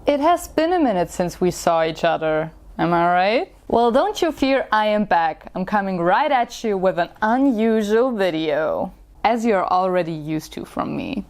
It has been a minute since we saw each other, am I right? Well, don't you fear, I am back. I'm coming right at you with an unusual video, as you're already used to from me.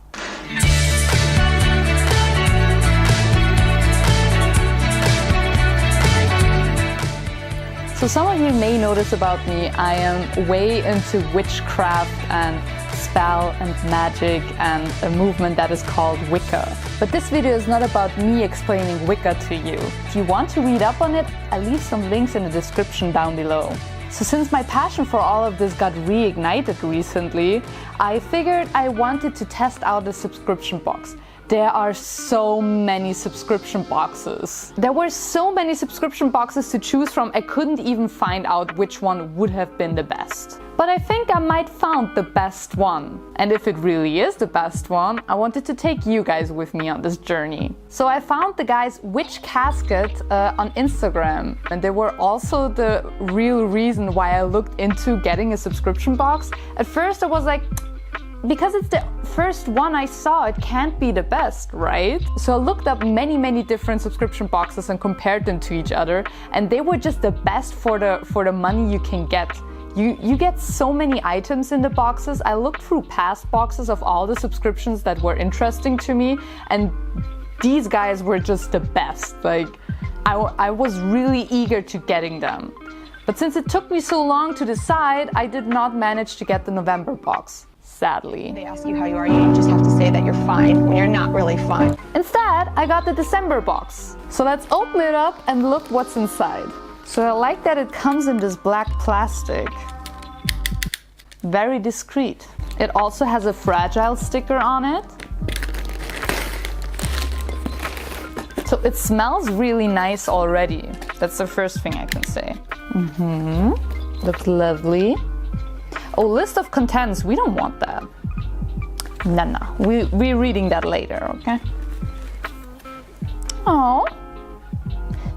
So some of you may notice about me, I am way into witchcraft and spell and magic and a movement that is called Wicca. But this video is not about me explaining Wicca to you. If you want to read up on it, I'll leave some links in the description down below. So since my passion for all of this got reignited recently, I figured I wanted to test out a subscription box. There are so many subscription boxes. There were so many subscription boxes to choose from, I couldn't even find out which one would have been the best. But I think I might found the best one. And if it really is the best one, I wanted to take you guys with me on this journey. So I found the guys Casket on Instagram. And they were also the real reason why I looked into getting a subscription box. At first I was like, because it's the first one I saw, it can't be the best, right? So I looked up many different subscription boxes and compared them to each other, and they were just the best for the money you can get. You get so many items in the boxes. I looked through past boxes of all the subscriptions that were interesting to me, and these guys were just the best. Like, I was really eager to getting them. But since it took me so long to decide, I did not manage to get the November box. Sadly. They ask you how you are, you just have to say that you're fine when you're not really fine. Instead, I got the December box. So let's open it up and look what's inside. So I like that it comes in this black plastic. Very discreet. It also has a fragile sticker on it. So it smells really nice already. That's the first thing I can say. Looks lovely. Oh, list of contents, we don't want that. No, we're reading that later, okay? Oh,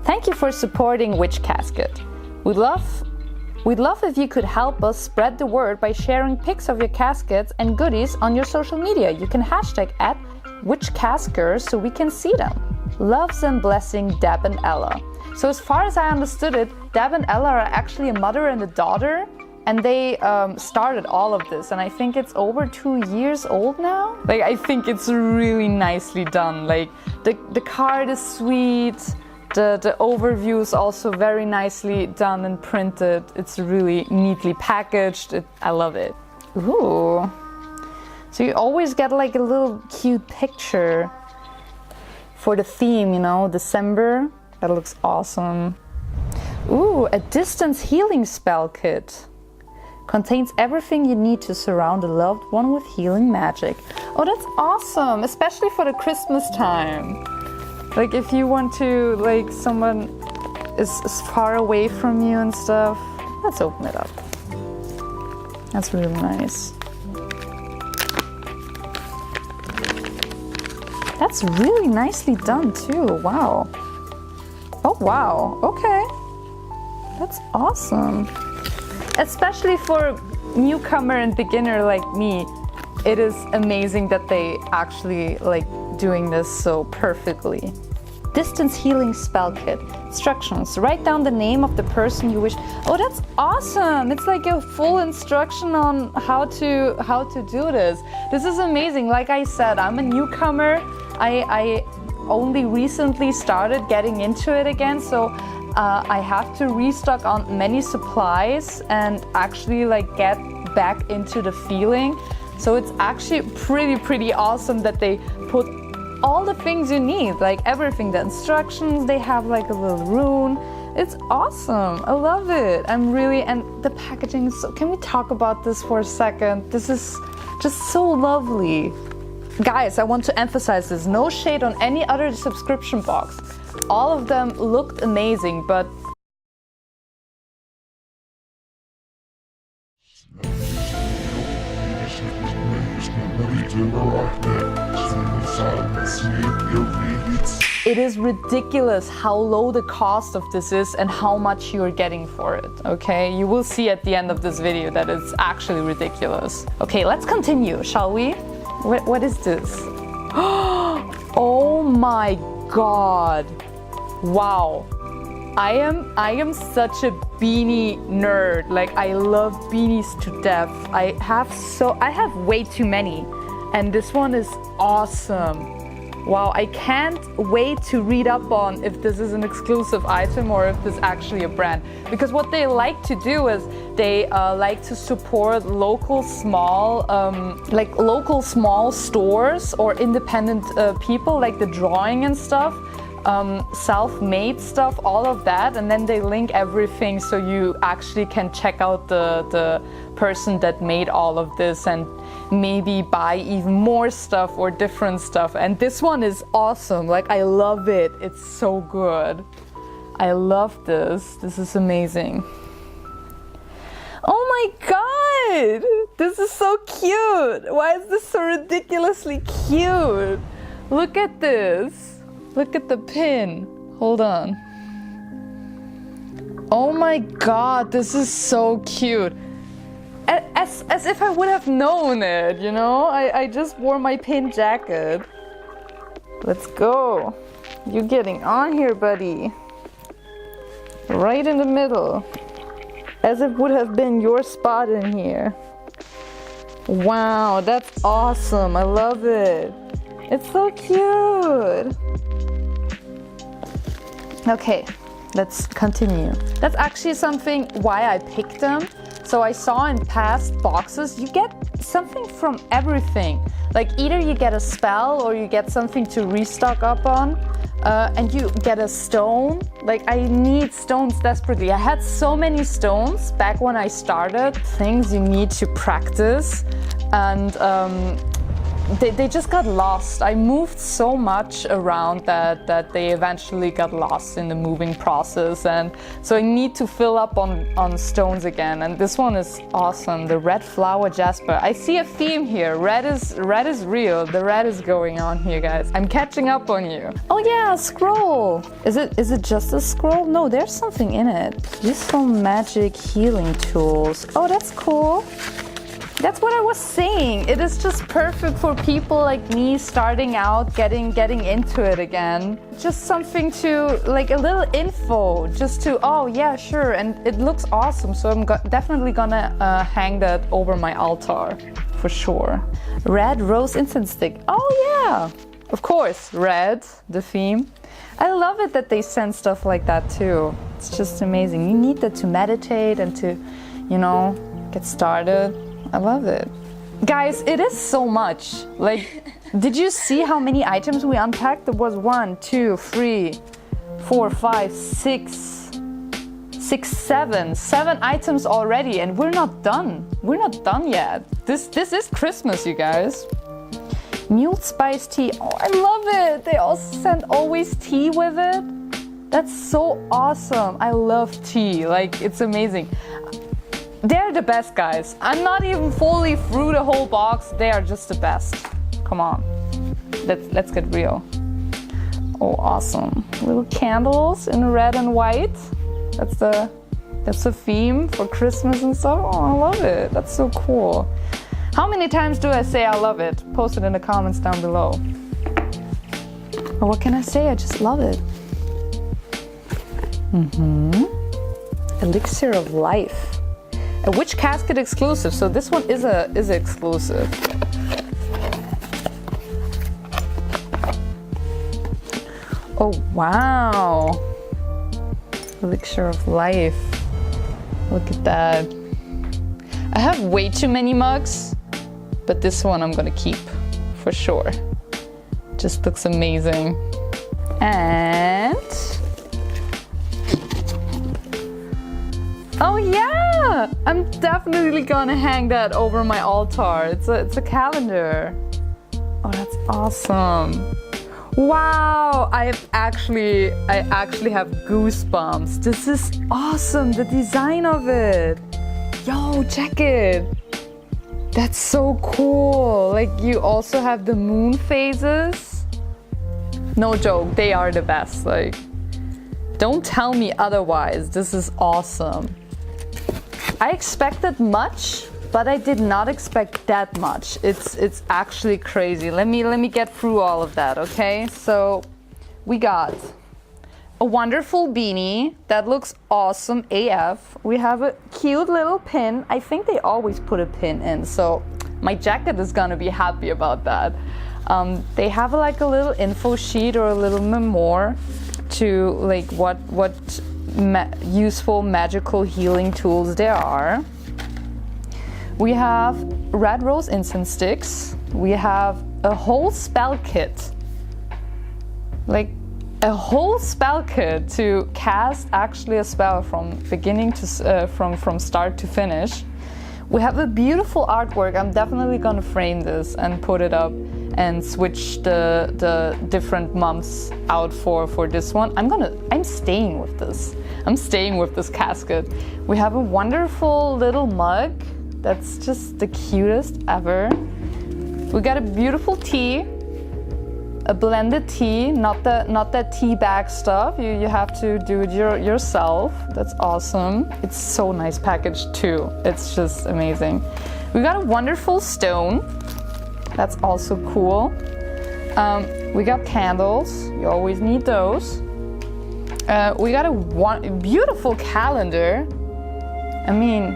thank you for supporting Casket. We'd love if you could help us spread the word by sharing pics of your caskets and goodies on your social media. You can hashtag @WitchCasker so we can see them. Loves and blessing, Deb and Ella. So as far as I understood it, Deb and Ella are actually a mother and a daughter. And they started all of this, and I think it's over 2 years old now. Like, I think it's really nicely done. Like, the card is sweet, the overview is also very nicely done and printed. It's really neatly packaged. I love it. Ooh. So you always get like a little cute picture for the theme, you know, December. That looks awesome. Ooh, a distance healing spell kit. Contains everything you need to surround a loved one with healing magic. Oh, that's awesome, especially for the Christmas time. Like if you want to, like someone is far away from you and stuff. Let's open it up. That's really nice. That's really nicely done too, wow. Oh wow, okay. That's awesome. Especially for a newcomer and beginner like me, it is amazing that they actually like doing this so perfectly. Distance healing spell kit. Instructions. Write down the name of the person you wish. Oh, that's awesome! It's like a full instruction on how to do this. This is amazing. Like I said, I'm a newcomer. I only recently started getting into it again, so I have to restock on many supplies and actually like get back into the feeling. So it's actually pretty awesome that they put all the things you need, like everything, the instructions, they have like a little rune. It's awesome. I love it. I'm really, and the packaging is so, can we talk about this for a second? This is just so lovely. Guys, I want to emphasize this. No shade on any other subscription box. All of them looked amazing, but it is ridiculous how low the cost of this is and how much you are getting for it, okay? You will see at the end of this video that it's actually ridiculous. Okay, let's continue, shall we? What is this? Oh my god. Wow. I am such a beanie nerd. Like, I love beanies to death. I have way too many, and this one is awesome. Wow, I can't wait to read up on if this is an exclusive item or if this is actually a brand. Because what they like to do is they like to support local small stores or independent people, like the drawing and stuff. Self-made stuff, all of that, and then they link everything so you actually can check out the person that made all of this and maybe buy even more stuff or different stuff. And this one is awesome. Like, I love it. It's so good. I love this. This is amazing. Oh my god! This is so cute! Why is this so ridiculously cute? Look at this. Look at the pin. Hold on. Oh my god, this is so cute. As if I would have known it, you know? I just wore my pin jacket. Let's go. You're getting on here, buddy. Right in the middle. As it would have been your spot in here. Wow, that's awesome. I love it. It's so cute. Okay, let's continue. That's actually something why I picked them. So I saw in past boxes, you get something from everything. Like, either you get a spell or you get something to restock up on, and you get a stone. Like, I need stones desperately. I had so many stones back when I started, things you need to practice, and they just got lost. I moved so much around that they eventually got lost in the moving process, and so I need to fill up on stones again. And this one is awesome, the red flower jasper. I see a theme here. Red is real. The red is going on here, guys. I'm catching up on you. Oh yeah, scroll. Is it just a scroll? No, there's something in it. Useful magic healing tools. Oh, that's cool. That's what I was saying. It is just perfect for people like me starting out, getting into it again. Just something to, like, a little info, just to, oh yeah, sure. And it looks awesome, so I'm definitely gonna hang that over my altar, for sure. Red rose incense stick. Oh yeah, of course, red, the theme. I love it that they send stuff like that too. It's just amazing. You need that to meditate and to, you know, get started. I love it. Guys, it is so much. Like, did you see how many items we unpacked? There was 1, 2, 3, 4, 5, 6, 7 items already, and we're not done. We're not done yet. This is Christmas, you guys. Mule spice tea. Oh, I love it. They also send always tea with it. That's so awesome. I love tea. Like, it's amazing. They're the best, guys. I'm not even fully through the whole box. They are just the best. Come on. Let's get real. Oh, awesome. Little candles in red and white. That's the theme for Christmas and stuff. Oh, I love it. That's so cool. How many times do I say I love it? Post it in the comments down below. Or what can I say? I just love it. Elixir of life. A Witch Casket exclusive, so this one is exclusive. Oh wow! Elixir of life. Look at that. I have way too many mugs, but this one I'm gonna keep for sure. Just looks amazing. And oh yeah! I'm definitely gonna hang that over my altar. It's a calendar. Oh, that's awesome. Wow, I actually have goosebumps. This is awesome, the design of it. Yo, check it. That's so cool. Like, you also have the moon phases. No joke, they are the best. Like, don't tell me otherwise. This is awesome. I expected much, but I did not expect that much. It's actually crazy. Let me get through all of that, okay? So we got a wonderful beanie that looks awesome AF. We have a cute little pin. I think they always put a pin in, so my jacket is gonna be happy about that. They have like a little info sheet or a little memoir to like what useful magical healing tools there are. We have red rose incense sticks. We have a whole spell kit. Like a whole spell kit to cast actually a spell from beginning to from start to finish. We have a beautiful artwork. I'm definitely gonna frame this and put it up and switch the different months out for this one. I'm staying with this. I'm staying with this casket. We have a wonderful little mug that's just the cutest ever. We got a beautiful tea. A blended tea, not that tea bag stuff. You have to do it yourself. That's awesome. It's so nice packaged too. It's just amazing. We got a wonderful stone. That's also cool. We got candles. You always need those. We got a beautiful calendar. I mean,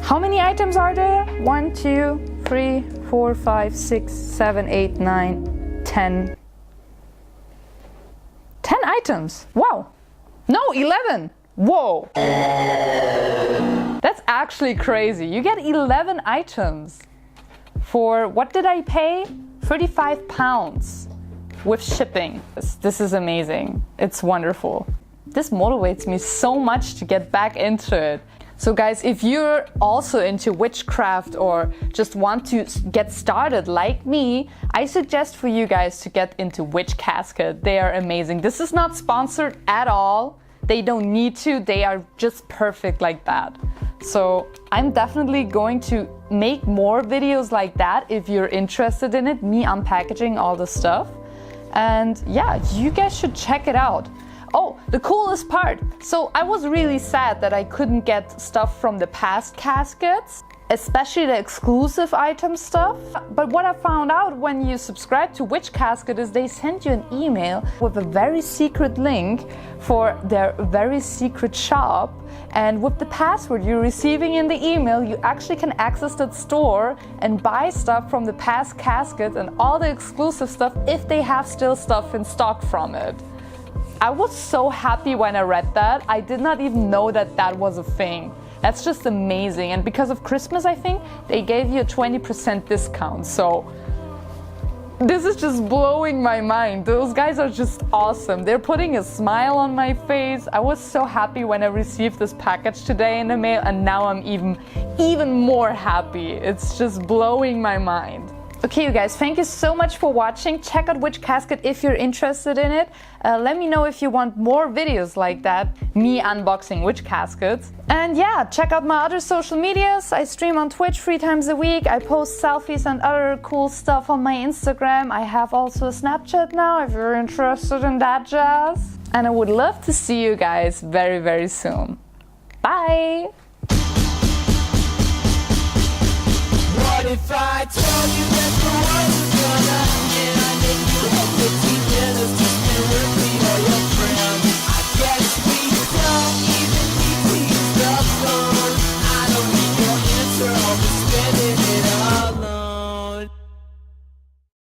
how many items are there? 1, 2, 3, 4, 5, 6, 7, 8, 9. 10 items. Wow. No, 11. Whoa. That's actually crazy. You get 11 items for, what did I pay? £35 with shipping. This is amazing. It's wonderful. This motivates me so much to get back into it. So guys, if you're also into witchcraft or just want to get started like me, I suggest for you guys to get into Witch Casket. They are amazing. This is not sponsored at all. They don't need to. They are just perfect like that. So I'm definitely going to make more videos like that if you're interested in it, me unpackaging all the stuff. And yeah, you guys should check it out. Oh, the coolest part. So I was really sad that I couldn't get stuff from the past caskets, especially the exclusive item stuff. But what I found out when you subscribe to Witch Casket is they send you an email with a very secret link for their very secret shop. And with the password you're receiving in the email, you actually can access that store and buy stuff from the past caskets and all the exclusive stuff if they have still stuff in stock from it. I was so happy when I read that. I did not even know that that was a thing. That's just amazing. And because of Christmas, I think, they gave you a 20% discount. So this is just blowing my mind. Those guys are just awesome. They're putting a smile on my face. I was so happy when I received this package today in the mail, and now I'm even more happy. It's just blowing my mind. Okay, you guys, thank you so much for watching. Check out Witch Casket if you're interested in it. Let me know if you want more videos like that, me unboxing Witch Caskets. And yeah, check out my other social medias. I stream on Twitch 3 times a week. I post selfies and other cool stuff on my Instagram. I have also a Snapchat now if you're interested in that jazz. And I would love to see you guys very, very soon. Bye! What if I told you that the world was gonna